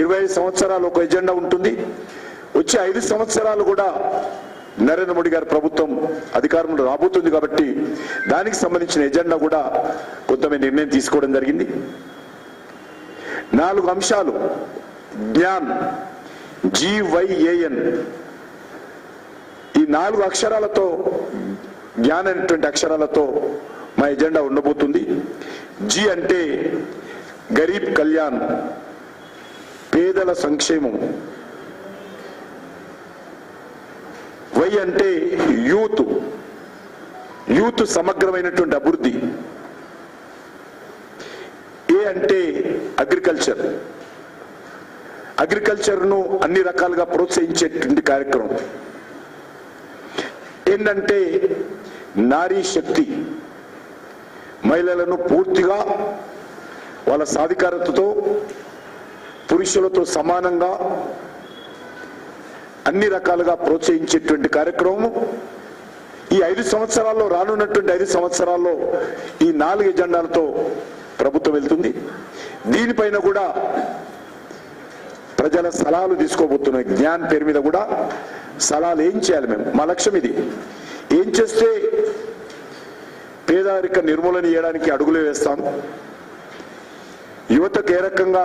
25 సంవత్సరాలు ఒక ఎజెండా ఉంటుంది. వచ్చే 5 సంవత్సరాలు కూడా నరేంద్ర మోడీ గారి ప్రభుత్వం అధికారంలో రాబోతుంది కాబట్టి దానికి సంబంధించిన ఎజెండా కూడా కొంతమంది నిర్ణయం తీసుకోవడం జరిగింది. 4 అంశాలు జ్ఞాన్, GYAN, ఈ 4 అక్షరాలతో జ్ఞాన్ అనేటువంటి అక్షరాలతో మా ఎజెండా ఉండబోతుంది. జి అంటే గరీబ్ కళ్యాణ్, పేదల సంక్షేమం. వై అంటే యూత్ సమగ్రమైనటువంటి అభివృద్ధి. ఏ అంటే అగ్రికల్చర్ను అన్ని రకాలుగా ప్రోత్సహించేటువంటి కార్యక్రమం. ఏంటంటే నారీ శక్తి, మహిళలను పూర్తిగా వాళ్ళ సాధికారతతో పురుషులతో సమానంగా అన్ని రకాలుగా ప్రోత్సహించేటువంటి కార్యక్రమం. ఈ 5 సంవత్సరాల్లో, రానున్నటువంటి 5 సంవత్సరాల్లో ఈ 4 ఎజెండాలతో ప్రభుత్వం వెళ్తుంది. దీనిపైన కూడా ప్రజల సలహాలు తీసుకోబోతున్నాయి. జ్ఞాన్ పేరు మీద కూడా సలహాలు ఏం చేయాలి, మేము మా లక్ష్యం ఇది. ఏం చేస్తే పేదరిక నిర్మూలన చేయడానికి అడుగులు వేస్తాం, యువతకు ఏ రకంగా